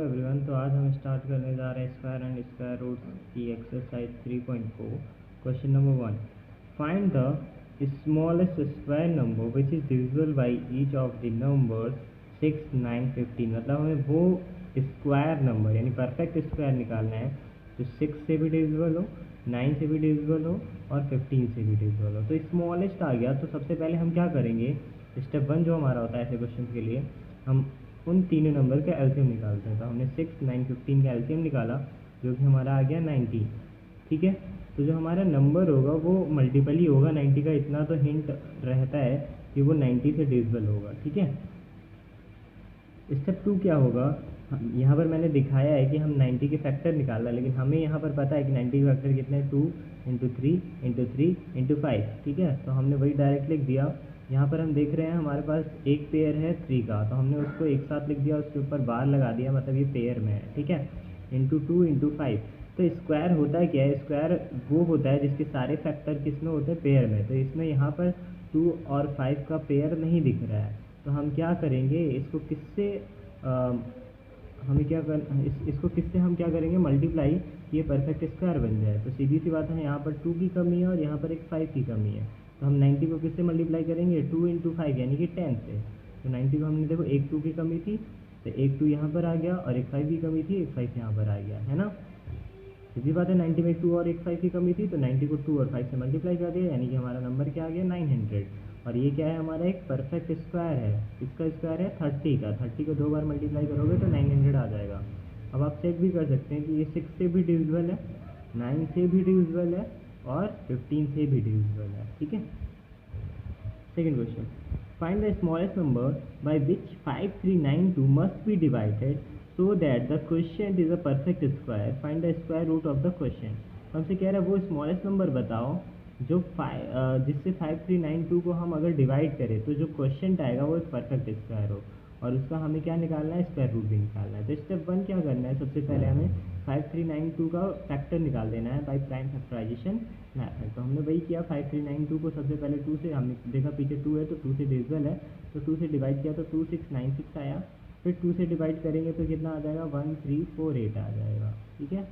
Everyone. तो आज हम स्टार्ट करने जा रहे हैं स्क्वायर एंड स्क्वायर रूट की exercise 3.4। Question number 1, find the smallest square number which is divisible by each of the numbers 6, 9, 15। मतलब हमें वो स्क्वायर नंबर यानी परफेक्ट स्क्वायर निकालना है जो 6 से भी डिविजिबल हो, 9 से भी डिविजिबल हो और 15 से भी डिविजिबल हो। तो स्मॉलेस्ट आ गया तो सबसे पहले हम क्या करेंगे, स्टेप 1 जो हमारा होता है ऐसे क्वेश्चन के लिए, हम उन तीनों नंबर का एलसीएम निकालते हैं। तो हमने 6, 9, 15 का एलसीएम निकाला जो कि हमारा आ गया 90। ठीक है, तो जो हमारा नंबर होगा वो मल्टीपल ही होगा 90 का, इतना तो हिंट रहता है कि वो 90 से डिविजिबल होगा। ठीक है, स्टेप 2 क्या होगा, यहाँ पर मैंने दिखाया है कि हम 90 के फैक्टर निकालना, लेकिन हमें यहाँ पर पता है कि 90 के फैक्टर कितने हैं, 2 इंटू 3 इंटू 3 इंटू 5। ठीक है, तो हमने वही डायरेक्ट लिख दिया। यहाँ पर हम देख रहे हैं हमारे पास एक पेयर है 3 का, तो हमने उसको एक साथ लिख दिया, उसके ऊपर बार लगा दिया, मतलब ये पेयर में है। ठीक है, इंटू 2 इंटू 5। तो स्क्वायर होता क्या है, स्क्वायर वो होता है जिसके सारे फैक्टर किस में होते हैं, पेयर में। तो इसमें यहाँ पर 2 और 5 का पेयर नहीं दिख रहा है, तो हम क्या करेंगे, इसको किससे हमें क्या कर इसको किससे हम क्या करेंगे, मल्टीप्लाई, ये परफेक्ट स्क्वायर बन जाए। तो सीधी सी बात है, यहाँ पर 2 की कमी है और यहाँ पर एक 5 की कमी है। तो हम 90 को किससे मल्टीप्लाई करेंगे, 2 इंटू 5 यानी कि 10 से। तो 90 को हमने देखो एक 2 की कमी थी तो एक 2 यहाँ पर आ गया, और एक 5 की कमी थी, एक 5 यहाँ पर आ गया, है ना। सीधी बात है, 90 में 2 और एक 5 की कमी थी, तो 90 को 2 और 5 से मल्टीप्लाई कर दिया, यानी कि हमारा नंबर क्या आ गया, 900। और ये क्या है, हमारा एक परफेक्ट स्क्वायर है। इसका स्क्वायर है 30 का, 30 को 2 बार मल्टीप्लाई करोगे तो 900 आ जाएगा। अब आप चेक भी कर सकते हैं कि ये 6 से भी डिविजिबल है, 9 से भी डिविजिबल है और 15 से भी डिविजिबल है। ठीक है, second question, find the smallest number by which 5392 must be divided so that the quotient is a perfect square. Find the square root of the quotient. हमसे कह रहा है वो स्मॉलेस्ट नंबर बताओ जो जिससे 5392 को हम अगर डिवाइड करें तो जो क्वेश्चन आएगा वो एक परफेक्ट स्क्वायर हो, और उसका हमें क्या निकालना है, स्क्वायर रूट भी निकालना है। तो स्टेप 1 क्या करना है, सबसे पहले हमें 5392 का फैक्टर निकाल देना है बाय प्राइम फैक्टराइजेशन मैथड। तो हमने वही किया, 5392 को सबसे पहले 2 से, हमने देखा पीछे 2 है तो 2 से डिविजिबल है, तो 2 से डिवाइड किया तो 2696 आया। फिर 2 से डिवाइड करेंगे तो कितना आ जाएगा, 1348 आ जाएगा। ठीक है,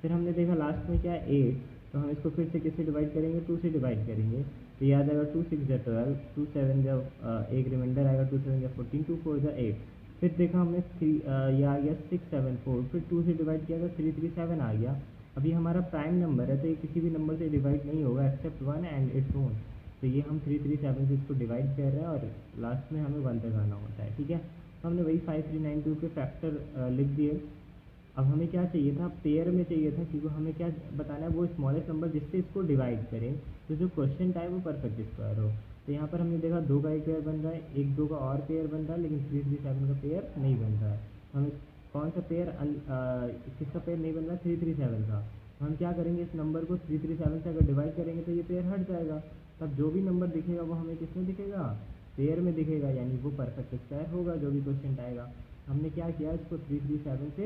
फिर हमने देखा लास्ट में क्या है 8, तो हम इसको फिर से किससे डिवाइड करेंगे, 2 से डिवाइड करेंगे, तो ये आ जाएगा 2 6 जा 12, 2 7 जब एक रिमाइंडर आएगा, 2 7 जा 14, 2 4 जा 8। फिर देखा हमने ये आ गया 674, फिर 2 से डिवाइड किया तो 337 आ गया। अभी हमारा प्राइम नंबर है तो ये किसी भी नंबर से डिवाइड नहीं होगा एक्सेप्ट 1 एंड इट्स ओन। तो ये हम 337 से इसको डिवाइड कर रहे हैं और लास्ट में हमें 1 तक आना होता है। ठीक है, तो हमने वही 5392 के फैक्टर लिख दिए। अब हमें क्या चाहिए था, पेयर में चाहिए था, क्योंकि हमें क्या बताना है, वो स्मॉलेस्ट नंबर जिससे इसको डिवाइड करें तो जो क्वेश्चन था वो परफेक्ट स्क्वायर हो। तो यहाँ पर हमने देखा 2 का एक पेयर बन रहा है, एक 2 का और पेयर बन रहा है, लेकिन 337 का पेयर नहीं बन रहा है। हमें कौन सा पेयर, किसका पेयर नहीं बन रहा है, 337 का। तो हम क्या करेंगे, इस नंबर को 337 से अगर डिवाइड करेंगे तो ये पेयर हट जाएगा, तब जो भी नंबर दिखेगा वो हमें किस में दिखेगा, पेयर में दिखेगा, यानी वो परफेक्ट स्क्वायर होगा जो भी क्वेश्चन आएगा। हमने क्या किया, इसको 337 से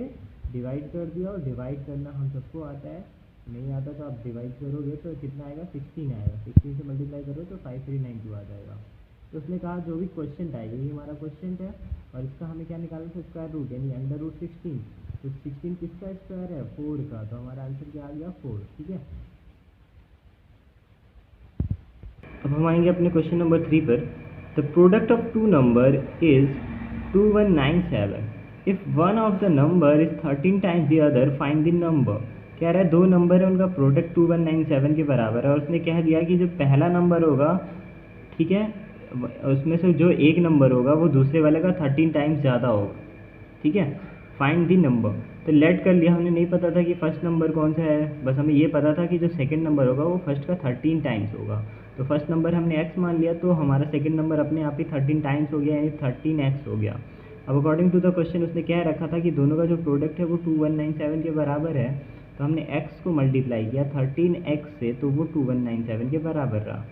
डिवाइड कर दिया, और डिवाइड करना हम सबको आता है, नहीं आता तो आप डिवाइड करोगे तो कितना आएगा, 16 आएगा, 16 से मल्टीप्लाई करो तो 5392 आ जाएगा। तो उसने कहा जो भी क्वेश्चन आएगा, ये हमारा क्वेश्चन है, और इसका हमें क्या निकालना है, स्क्वायर रूट, यानी अंडर रूट 16। तो 16 किसका स्क्वायर है, 4 का, तो हमारा आंसर क्या आ गया, 4। ठीक है, अब हम आएंगे अपने क्वेश्चन नंबर 3 पर। The product of two number is 2197। If one of the number is 13 times the other find the number. कह रहा है दो नंबर है, उनका प्रोडक्ट 2197 के बराबर है, और उसने कह दिया कि जो पहला नंबर होगा, ठीक है, उसमें से जो एक नंबर होगा वो दूसरे वाले का 13 टाइम्स ज़्यादा होगा। ठीक है, फाइंड दी नंबर। तो लेट कर लिया, हमें नहीं पता था कि फर्स्ट नंबर कौन सा है, बस हमें ये पता था कि जो सेकंड नंबर होगा वो फर्स्ट का 13 टाइम्स होगा। तो फर्स्ट नंबर हमने x मान लिया, तो हमारा सेकंड नंबर अपने आप ही 13 टाइम्स हो गया, यानी 13x हो गया। अब अकॉर्डिंग टू द क्वेश्चन उसने कह रखा था कि दोनों का जो प्रोडक्ट है वो 2197 के बराबर है, तो हमने x को मल्टीप्लाई किया 13x से, तो वो 2197 के बराबर रहा।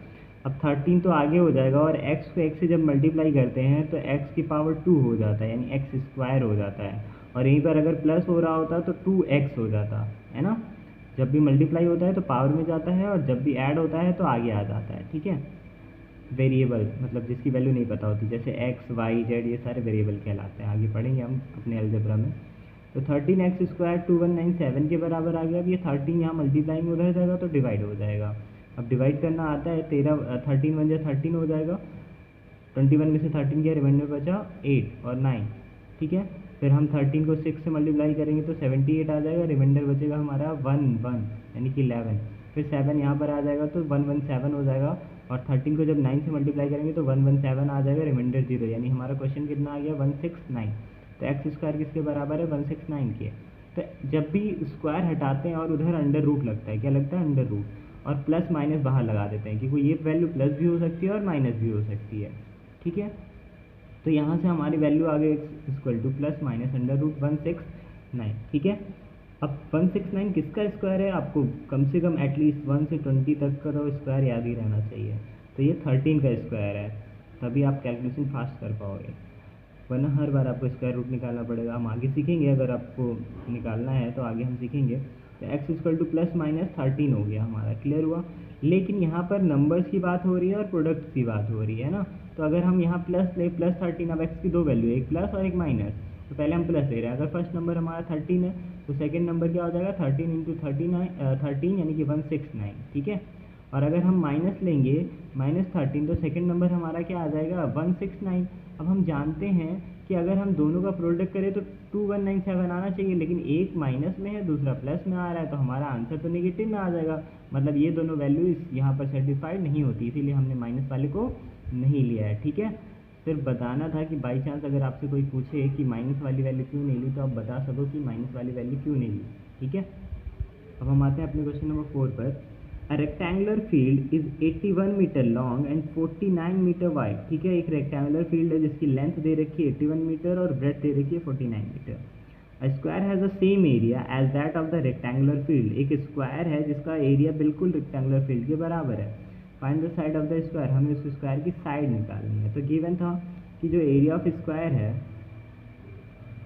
अब 13 तो आगे हो जाएगा, और x को x से जब मल्टीप्लाई करते हैं तो x की पावर 2 हो जाता है, यानी x स्क्वायर हो जाता है, और यहीं पर अगर प्लस हो रहा होता तो 2x हो जाता है ना। जब भी मल्टीप्लाई होता है तो पावर में जाता है, और जब भी ऐड होता है तो आगे आ जाता है। ठीक है, वेरिएबल मतलब जिसकी वैल्यू नहीं पता होती, जैसे x y z ये सारे वेरिएबल कहलाते हैं, आगे पढ़ेंगे हम अपने अलजेब्रा में। तो 13x² 2197 के बराबर आ गया। अब ये 13 यहाँ मल्टीप्लाई में उधर जाएगा तो डिवाइड हो जाएगा। अब डिवाइड करना आता है, 13 1 13 हो जाएगा। 21 में से 13 किया, रिमाइंडर बचा 8 और 9, ठीक है। फिर हम 13 को 6 से मल्टीप्लाई करेंगे तो 78 आ जाएगा, रिमाइंडर बचेगा हमारा 1 यानी कि 11। फिर 7 यहाँ पर आ जाएगा तो 117 हो जाएगा, और 13 को जब 9 से मल्टीप्लाई करेंगे तो 117 आ जाएगा, रिमाइंडर 0, यानी हमारा क्वेश्चन कितना आ गया 169। तो x² किसके बराबर है 169 के। तो जब भी स्क्वायर हटाते हैं और उधर अंडर रूट लगता है, क्या लगता है अंडर रूट, और प्लस माइनस बाहर लगा देते हैं, क्योंकि ये वैल्यू प्लस भी हो सकती है और माइनस भी हो सकती है, ठीक है। तो यहाँ से हमारी वैल्यू आ गई x = plus minus under root 169, ठीक है। अब 169 किसका स्क्वायर है, आपको कम से कम एटलीस्ट 1 से 20 तक का तो स्क्वायर याद ही रहना चाहिए। तो ये 13 का स्क्वायर है, तभी आप कैलकुलेशन फास्ट कर पाओगे, वरना हर बार आपको स्क्वायर रूट निकालना पड़ेगा। हम आगे सीखेंगे, अगर आपको निकालना है तो आगे हम सीखेंगे। तो x = प्लस माइनस 13 हो गया हमारा, क्लियर हुआ। लेकिन यहाँ पर नंबर्स की बात हो रही है और प्रोडक्ट्स की बात हो रही है ना, तो अगर हम यहाँ प्लस ले, प्लस 13, अब x की दो वैल्यू, एक प्लस और एक माइनस, तो पहले हम प्लस ले रहे हैं। अगर फर्स्ट नंबर हमारा 13 है तो सेकंड नंबर क्या हो जाएगा 13 × 13 यानी कि 169, ठीक है। और अगर हम माइनस लेंगे -13 तो सेकंड नंबर हमारा क्या आ जाएगा 169। अब हम जानते हैं कि अगर हम दोनों का प्रोडक्ट करें तो 2197 आना चाहिए, लेकिन एक माइनस में है दूसरा प्लस में आ रहा है, तो हमारा आंसर तो नेगेटिव में आ जाएगा। मतलब ये दोनों वैल्यू यहाँ पर सेटिस्फाइड नहीं होती, इसीलिए हमने माइनस वाले को नहीं लिया है, ठीक है। सिर्फ बताना था कि बाई चांस अगर आपसे कोई पूछे कि माइनस वाली वैल्यू क्यों नहीं ली, तो आप बता सको कि माइनस वाली वैल्यू क्यों नहीं ली, ठीक है। अब हम आते हैं अपने क्वेश्चन नंबर 4 पर। A rectangular field is 81 metre long and 49 metre wide, ठीक है। एक रेक्टेंगुलर फील्ड है जिसकी लेंथ दे रखी है 81 मीटर और ब्रेड्थ दे रखी है 49 metre. A square has the same area as that of the rectangular field, एक स्क्वायर है जिसका एरिया बिल्कुल रेक्टेंगुलर फील्ड के बराबर है। Find the side of the square, हमें उस स्क्वायर की साइड निकालनी है। तो गिवन था कि जो एरिया ऑफ स्क्वायर है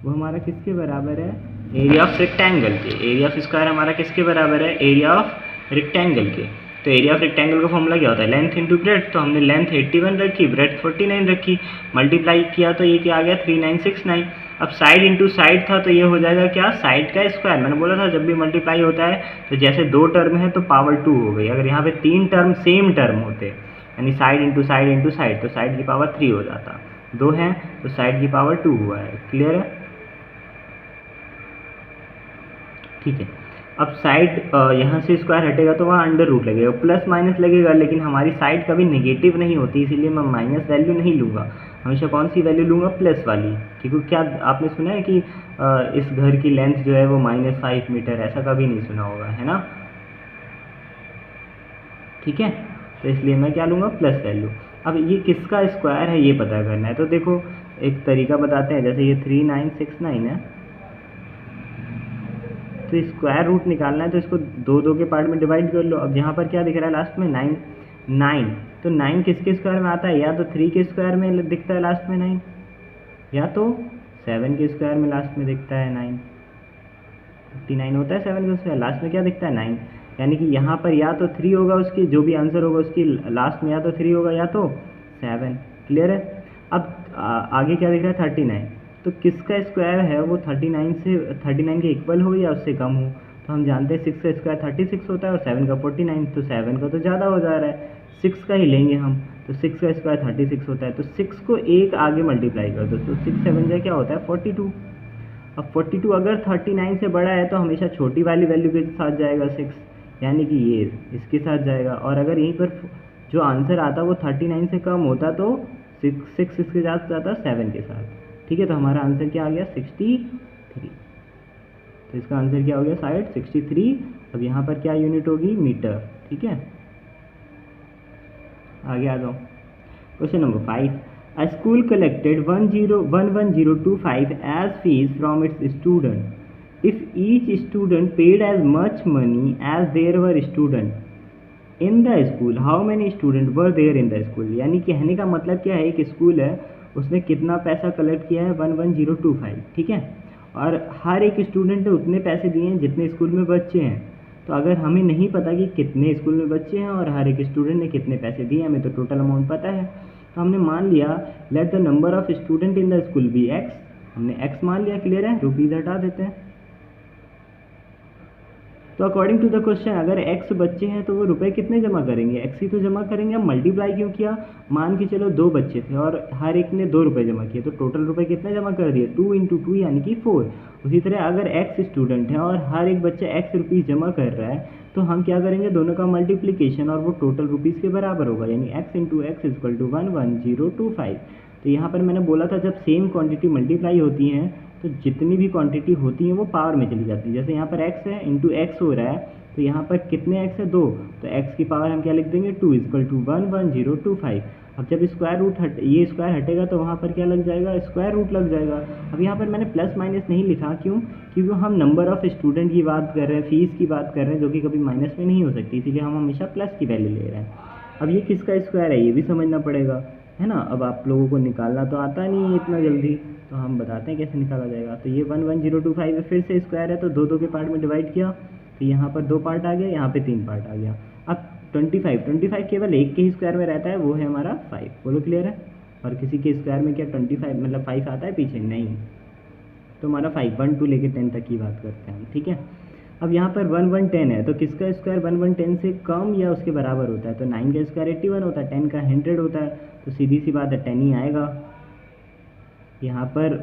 वो हमारा किसके बराबर है, एरिया ऑफ रेक्टेंगल के। एरिया ऑफ स्क्वायर हमारा किसके बराबर है, एरिया ऑफ रेक्टेंगल के। तो एरिया ऑफ रेक्टेंगल का फॉर्मूला क्या होता है, लेंथ इंटू ब्रेड्थ। तो हमने लेंथ 81 रखी, ब्रेड्थ 49 रखी, मल्टीप्लाई किया तो ये क्या आ गया 3969। अब साइड इंटू साइड था तो ये हो जाएगा क्या, साइड का स्क्वायर। मैंने बोला था जब भी मल्टीप्लाई होता है तो जैसे 2 टर्म है तो पावर 2 हो गई। अगर यहाँ पे 3 टर्म सेम टर्म होते यानी side into side into side, तो साइड की पावर 3 हो जाता। 2 है तो साइड की पावर 2 हुआ है, क्लियर है, ठीक है। अब साइड यहाँ से स्क्वायर हटेगा तो वहाँ अंडर रूट लगेगा, प्लस माइनस लगेगा, लेकिन हमारी साइड कभी नेगेटिव नहीं होती, इसीलिए मैं माइनस वैल्यू नहीं लूँगा, हमेशा कौन सी वैल्यू लूँगा, प्लस वाली। क्योंकि क्या आपने सुना है कि इस घर की लेंथ जो है वो -5 मीटर, ऐसा कभी नहीं सुना होगा, है ना, ठीक है। तो इसलिए मैं क्या लूँगा, प्लस वैल्यू। अब ये किसका स्क्वायर है ये पता करना है, तो देखो एक तरीका बताते हैं। जैसे ये 3969 है, तो स्क्वायर रूट निकालना है तो इसको 2 के पार्ट में डिवाइड कर लो। अब यहाँ पर क्या दिख रहा है लास्ट में 9, तो 9 किसके स्क्वायर में आता है, या तो 3 के स्क्वायर में दिखता है लास्ट में 9, या तो 7 के स्क्वायर में लास्ट में दिखता है 9। 59 होता है 7 के स्क्वायर, लास्ट में क्या दिखता है 9, यानी कि यहाँ पर या तो 3 होगा, उसकी जो भी आंसर होगा उसकी लास्ट में या तो 3 होगा या तो 7, क्लियर है। अब आगे क्या दिख रहा है 39, तो किसका स्क्वायर है वो 39 के इक्वल हो या उससे कम हो। तो हम जानते हैं 6 का स्क्वायर 36 होता है और 7 का 49, तो 7 का तो ज़्यादा हो जा रहा है, 6 का ही लेंगे हम। तो 6 का स्क्वायर 36 होता है, तो 6 को 1 आगे मल्टीप्लाई कर दो, तो 6 7 जा क्या होता है 42। अब 42 अगर 39 से बड़ा है तो हमेशा छोटी वाली वैल्यू के साथ जाएगा 6, यानी कि ये इसके साथ जाएगा। और अगर यहीं पर जो आंसर आता वो 39 से कम होता तो 6 इसके साथ जाता 7 के साथ, ठीक है। तो हमारा आंसर क्या आ गया 63। तो इसका आंसर क्या हो गया साइड 63। अब यहाँ पर क्या यूनिट होगी, मीटर, ठीक है। आगे आ जाओ, question number 5। A school collected 11025 as fees from its student. If each student paid as much money as there were students in the school, how many students were there in the school? यानी कहने का मतलब क्या है, कि school है उसने कितना पैसा कलेक्ट किया है 11025, ठीक है, और हर एक स्टूडेंट ने उतने पैसे दिए हैं जितने स्कूल में बच्चे हैं। तो अगर हमें नहीं पता कि कितने स्कूल में बच्चे हैं और हर एक स्टूडेंट ने कितने पैसे दिए, हमें तो टोटल अमाउंट पता है। तो हमने मान लिया let the number of student in the school be x, हमने x मान लिया, क्लियर है, रुपीज़ हटा देते हैं। तो अकॉर्डिंग टू द क्वेश्चन अगर x बच्चे हैं तो वो रुपए कितने जमा करेंगे, x ही तो जमा करेंगे। हम मल्टीप्लाई क्यों किया, मान के चलो 2 बच्चे थे और हर एक ने 2 रुपये जमा किए, तो टोटल रुपए कितने जमा कर दिए, 2 × 2 यानी कि 4। उसी तरह अगर x स्टूडेंट है और हर एक बच्चा x रुपीज़ जमा कर रहा है, तो हम क्या करेंगे, दोनों का मल्टीप्लिकेशन और वो टोटल रुपीज़ के बराबर होगा, यानी x × x = 11025। तो यहाँ पर मैंने बोला था जब सेम क्वांटिटी मल्टीप्लाई होती हैं तो जितनी भी क्वांटिटी होती हैं वो पावर में चली जाती है। जैसे यहाँ पर x है इंटू x हो रहा है, तो यहाँ पर कितने x है, 2, तो x की पावर हम क्या लिख देंगे, 2 = 11025। अब जब स्क्वायर रूट ये स्क्वायर हटेगा तो वहाँ पर क्या लग जाएगा, स्क्वायर रूट लग जाएगा। अब यहाँ पर मैंने प्लस माइनस नहीं लिखा, क्यों, क्योंकि हम नंबर ऑफ़ स्टूडेंट की बात कर रहे हैं, फीस की बात कर रहे हैं, जो कि कभी माइनस में नहीं हो सकती, इसीलिए हम हमेशा प्लस की वैल्यू ले रहे हैं। अब ये किसका स्क्वायर है ये भी समझना पड़ेगा, है ना। अब आप लोगों को निकालना तो आता नहीं है इतना जल्दी, तो हम बताते हैं कैसे निकाला जाएगा। तो ये 11025 फिर से स्क्वायर है, तो 2 के पार्ट में डिवाइड किया, तो यहाँ पर 2 पार्ट आ गया, यहाँ पे 3 पार्ट आ गया। अब 25 केवल एक के ही स्क्वायर में रहता है, वो है हमारा 5। बोलो क्लियर है। और किसी के स्क्वायर में क्या 25 मतलब 5 आता है पीछे, नहीं, तो हमारा 5 1 2 लेके 10 तक की बात करते हैं हम, ठीक है। अब यहाँ पर 1 1 10 है, तो किसका स्क्वायर 1 1 10 से कम या उसके बराबर होता है, तो 9 का स्क्वायर 81 होता है, 10 का 100 होता है, तो सीधी सी बात है 10 ही आएगा। यहाँ पर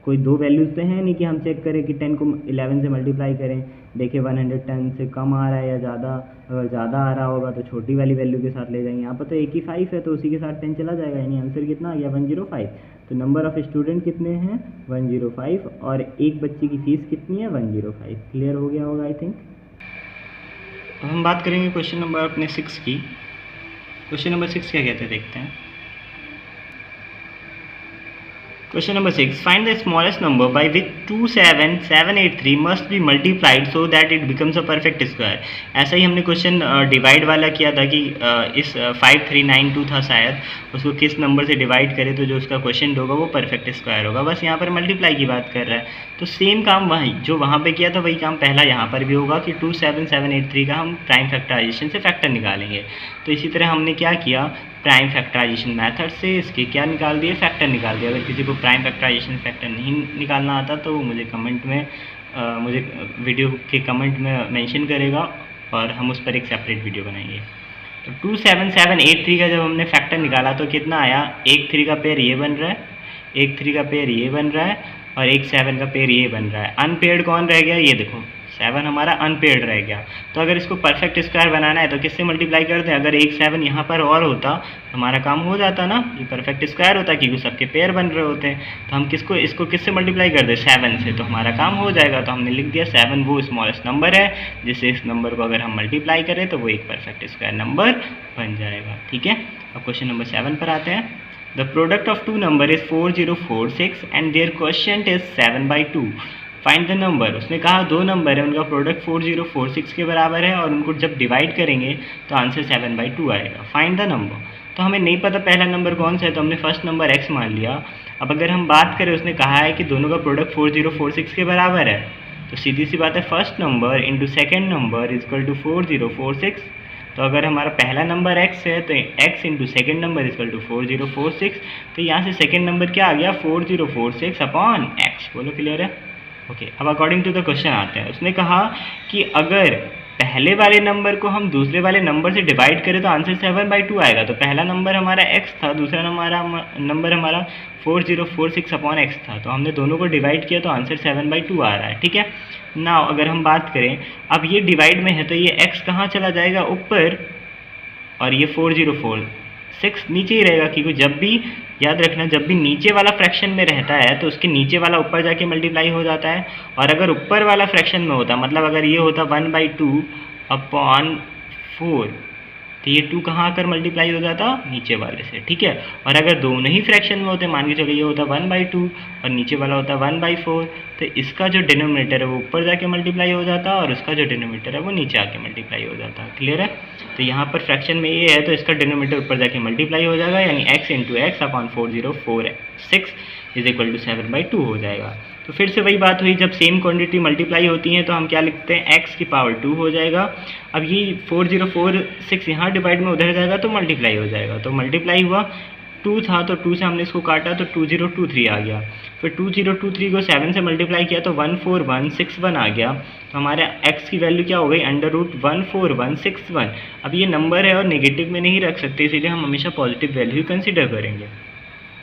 कोई 2 वैल्यूज़ तो हैं नहीं कि हम चेक करें कि 10 को 11 से मल्टीप्लाई करें, देखें 110 से कम आ रहा है या ज़्यादा। अगर ज़्यादा आ रहा होगा तो छोटी वाली वैल्यू के साथ ले जाएंगे। यहाँ पर तो एक ही 5 है, तो उसी के साथ 10 चला जाएगा, यानी आंसर कितना आ गया, 105। तो नंबर ऑफ़ स्टूडेंट कितने हैं, 105, और एक बच्चे की फ़ीस कितनी है, 105। क्लियर हो गया होगा आई थिंक। अब हम बात करेंगे क्वेश्चन नंबर अपने 6 की। क्वेश्चन नंबर 6 क्या कहते हैं देखते हैं। Question number 6. Find the smallest number by which 27783 must be multiplied so that it becomes a perfect square. ऐसा ही हमने क्वेश्चन डिवाइड वाला किया था कि इस 5392 था शायद, उसको किस नंबर से डिवाइड करें तो जो उसका क्वेश्चन होगा वो परफेक्ट स्क्वायर होगा। बस यहाँ पर मल्टीप्लाई की बात कर रहा है, तो सेम काम वही जो वहाँ पे किया था वही काम पहला यहाँ पर भी होगा कि 27783 का हम प्राइम फैक्टराइजेशन से फैक्टर निकालेंगे। तो इसी तरह हमने क्या किया, प्राइम फैक्टराइजेशन मेथड से इसके क्या निकाल दिए, फैक्टर निकाल दिया। अगर किसी को प्राइम फैक्टराइजेशन फैक्टर नहीं निकालना आता तो मुझे कमेंट में मुझे वीडियो के कमेंट में मेंशन करेगा और हम उस पर एक सेपरेट वीडियो बनाएंगे। तो 27783 का जब हमने फैक्टर निकाला तो कितना आया, 1 3 का पेयर ये बन रहा है, 1 3 का पेयर ये बन रहा है और 1 7 का पेयर ये बन रहा है। अनपेयर्ड कौन रह गया, ये देखो 7 हमारा अनपेयर्ड रह गया। तो अगर इसको परफेक्ट स्क्वायर बनाना है तो किससे मल्टीप्लाई करते हैं, अगर 1 7 यहाँ पर और होता तो हमारा काम हो जाता ना, ये परफेक्ट स्क्वायर होता क्योंकि सबके पेयर बन रहे होते हैं। तो हम इसको किससे मल्टीप्लाई कर दें, 7 से, तो हमारा काम हो जाएगा। तो हमने लिख दिया 7 वो स्मॉलेस्ट नंबर है जिससे इस नंबर को अगर हम मल्टीप्लाई करें तो वो एक परफेक्ट स्क्वायर नंबर बन जाएगा, ठीक है। अब क्वेश्चन नंबर 7 पर आते हैं। The product of 2 number is 4046 and their quotient is 7/2। Find the number. उसने कहा 2 नंबर है, उनका प्रोडक्ट 4046 के बराबर है और उनको जब डिवाइड करेंगे तो आंसर 7/2 आएगा। Find the number. तो हमें नहीं पता पहला नंबर कौन सा है, तो हमने फर्स्ट नंबर x मान लिया। अब अगर हम बात करें, उसने कहा है कि दोनों का प्रोडक्ट 4046 के बराबर है, तो सीधी सी बात है first number into second number is equal to 4046। तो अगर हमारा पहला नंबर x है तो x into second number is equal to 4046। तो यहाँ से सेकेंड नंबर क्या आ गया, 4046 अपॉन x। बोलो क्लियर है, ओके। अब अकॉर्डिंग टू द क्वेश्चन आते हैं। उसने कहा कि अगर पहले वाले नंबर को हम दूसरे वाले नंबर से डिवाइड करें तो आंसर 7/2 आएगा। तो पहला नंबर हमारा x था, दूसरा नंबर हमारा 4046 अपॉन x था, तो हमने दोनों को डिवाइड किया तो आंसर 7/2 आ रहा है, ठीक है। नाउ अगर हम बात करें, अब ये डिवाइड में है तो ये x कहाँ चला जाएगा, ऊपर, और ये 4046 नीचे ही रहेगा, क्योंकि जब भी याद रखना जब भी नीचे वाला फ्रैक्शन में रहता है तो उसके नीचे वाला ऊपर जाके मल्टीप्लाई हो जाता है। और अगर ऊपर वाला फ्रैक्शन में होता, मतलब अगर ये होता 1/2 अपॉन 4, तो ये 2 कहाँ आकर मल्टीप्लाई हो जाता, नीचे वाले से, ठीक है। और अगर दोनों ही फ्रैक्शन में होते, मान के चलो ये होता 1/2 और नीचे वाला होता 1/4, तो इसका जो डिनोमिनेटर है वो ऊपर जाके मल्टीप्लाई हो जाता और उसका जो डिनोमिनेटर है वो नीचे आके मल्टीप्लाई हो जाता। क्लियर है। तो यहाँ पर फ्रैक्शन में ये है तो इसका डिनोमिनेटर ऊपर जाके मल्टीप्लाई हो जाएगा, यानी x into x upon 4046 is equal to 7/2 हो जाएगा। तो फिर से वही बात हुई, जब सेम क्वांटिटी मल्टीप्लाई होती हैं तो हम क्या लिखते हैं, x की पावर 2 हो जाएगा। अब ये 4046 यहाँ डिवाइड में उधर जाएगा तो मल्टीप्लाई हो जाएगा, तो मल्टीप्लाई हुआ 2 था तो 2 से हमने इसको काटा तो 2023 आ गया। फिर 2023 को 7 से मल्टीप्लाई किया तो 14161 आ गया। तो हमारे x की वैल्यू क्या हो गई, √14161। अब ये नंबर है और नेगेटिव में नहीं रख सकते, इसीलिए हम हमेशा पॉजिटिव वैल्यू कंसिडर करेंगे।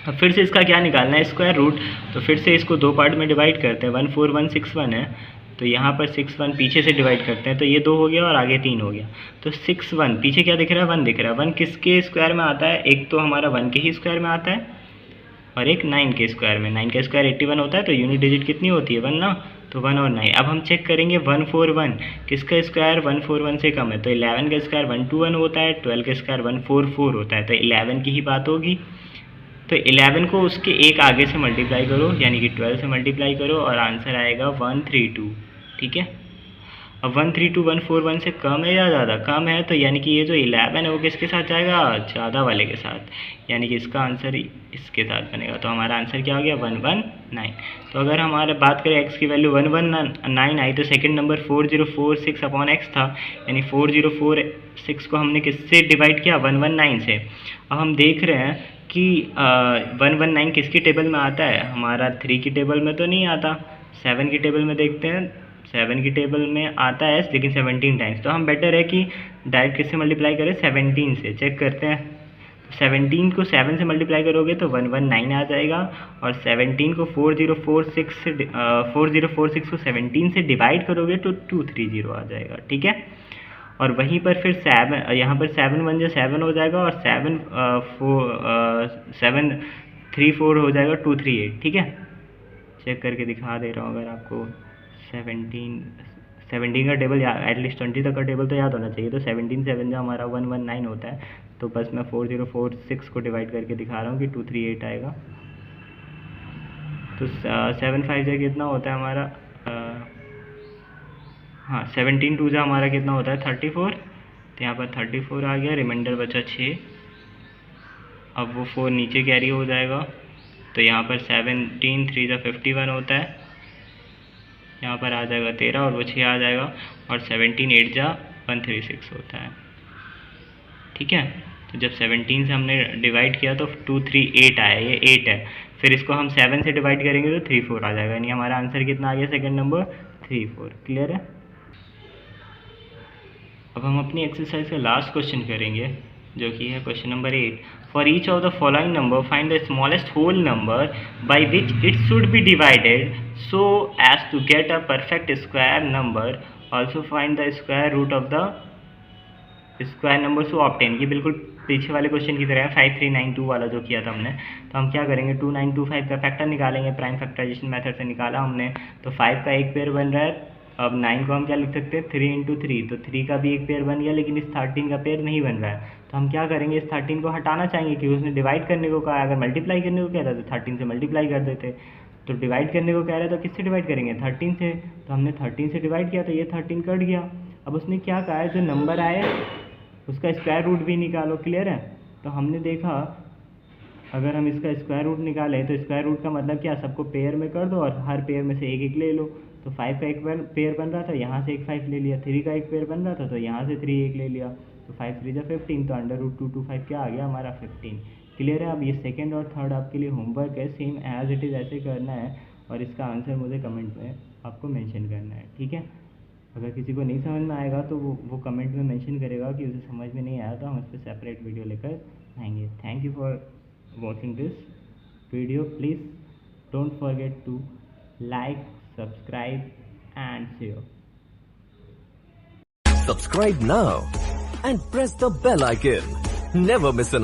अब फिर से इसका क्या निकालना है, स्क्वायर रूट। तो फिर से इसको 2 पार्ट में डिवाइड करते हैं। 14161 है तो यहाँ पर 61 पीछे से डिवाइड करते हैं तो ये 2 हो गया और आगे 3 हो गया। तो 61 पीछे क्या दिख रहा है, 1 दिख रहा है। 1 किसके स्क्वायर में आता है, एक तो हमारा 1 के ही स्क्वायर में आता है और एक 9 के स्क्वायर में। 9 का स्क्वायर 81 होता है तो यूनिट डिजिट कितनी होती है, 1 ना। तो 1 और 9। अब हम चेक करेंगे 141 किसका स्क्वायर 141 से कम है। तो 11 का स्क्वायर 121 होता है, 12 का स्क्वायर 144 होता है। तो 11 की ही बात होगी। तो 11 को उसके एक आगे से मल्टीप्लाई करो, यानी कि 12 से मल्टीप्लाई करो और आंसर आएगा 132। ठीक है। अब 132 141 से कम है या ज़्यादा, कम है। तो यानी कि ये जो 11 है वो किसके साथ जाएगा, ज़्यादा वाले के साथ, यानी कि इसका आंसर इसके साथ बनेगा। तो हमारा आंसर क्या हो गया, 119। तो अगर हमारे बात करें x की वैल्यू 119 आई तो सेकंड नंबर 4046 अपॉन x था, यानी 4046 को हमने किससे डिवाइड किया, 119 से। अब हम देख रहे हैं कि 119 किसकी टेबल में आता है, हमारा 3 की टेबल में तो नहीं आता, 7 की टेबल में देखते हैं। 7 की टेबल में आता है लेकिन 17 टाइम्स। तो हम बेटर है कि डायरेक्ट किससे मल्टीप्लाई करें, 17 से। चेक करते हैं। 17 को 7 से मल्टीप्लाई करोगे तो 119 आ जाएगा और 17 को 4046 को 17 से डिवाइड करोगे तो 230 आ जाएगा। ठीक है। और वहीं पर फिर 7 यहाँ पर 7 1 जो 7 हो जाएगा और 734 हो जाएगा 238। ठीक है। चेक करके दिखा दे रहा हूँ। अगर आपको 17 का टेबल एटलीस्ट 20 तक का टेबल तो याद होना चाहिए। तो 17 7 जो हमारा 119 होता है, तो बस मैं 4046 को डिवाइड करके दिखा रहा हूँ कि 238 आएगा। तो 7 5 जो कितना होता है हमारा, हाँ 17 2 जो हमारा कितना होता है 34। तो यहाँ पर 34 आ गया, रिमाइंडर बचा 6। अब वो 4 नीचे कैरी हो जाएगा तो यहाँ पर 17 3 जो 51 होता है, यहाँ पर आ जाएगा 13 और वो 6 आ जाएगा और 17 8 जा 136 होता है। ठीक है। तो जब 17 से हमने डिवाइड किया तो 238 आया, ये 8 है। फिर इसको हम 7 से डिवाइड करेंगे तो 34 आ जाएगा, यानी हमारा आंसर कितना आ गया, सेकंड नंबर 34। क्लियर है। अब हम अपनी एक्सरसाइज का लास्ट क्वेश्चन करेंगे जो कि है question number 8। For each of the following number find the smallest whole number by which it should be divided so as to get a perfect square number. Also find the square root of the square number so obtain. ये बिल्कुल पीछे वाले question की तरह है, 5392 वाला जो किया था हमने। तो हम क्या करेंगे, 2925 का फैक्टर निकालेंगे। प्राइम फैक्टराइजेशन मेथड से निकाला हमने, तो 5 का एक पेयर बन रहा है। अब 9 को हम क्या लिख सकते हैं, 3 × 3। तो 3 का भी एक पेयर बन गया, लेकिन इस 13 का पेयर नहीं बन रहा है। तो हम क्या करेंगे, इस 13 को हटाना चाहेंगे क्योंकि उसने डिवाइड करने को कहा। अगर मल्टीप्लाई करने को कह रहा है तो 13 से मल्टीप्लाई कर देते। तो डिवाइड करने को कह रहा है तो किससे डिवाइड करेंगे, 13 से। तो हमने 13 से डिवाइड किया तो ये 13 कट गया। अब उसने क्या कहा है, जो नंबर आए उसका स्क्वायर रूट भी निकालो। क्लियर है। तो हमने देखा अगर हम इसका स्क्वायर रूट निकालें तो स्क्वायर रूट का मतलब क्या, सबको पेयर में कर दो और हर पेयर में से एक एक ले लो। तो 5 का एक पेयर बन रहा था, यहाँ से एक 5 ले लिया। 3 का एक पेयर बन रहा था तो यहाँ से 3 एक ले लिया। तो 5 3 × 15, तो √225 क्या आ गया हमारा 15। क्लियर है। अब ये सेकंड और थर्ड आपके लिए होमवर्क है, सेम एज इट इज़ ऐसे करना है और इसका आंसर मुझे कमेंट में आपको मेंशन करना है। ठीक है। अगर किसी को नहीं समझ में आएगा तो वो कमेंट में मेंशन करेगा कि उसे समझ में नहीं आया, तो हम इस पर सेपरेट वीडियो लेकर आएंगे। Thank you for watching this video. Please don't forget to like, subscribe and share. Subscribe now and press the bell icon. Never miss an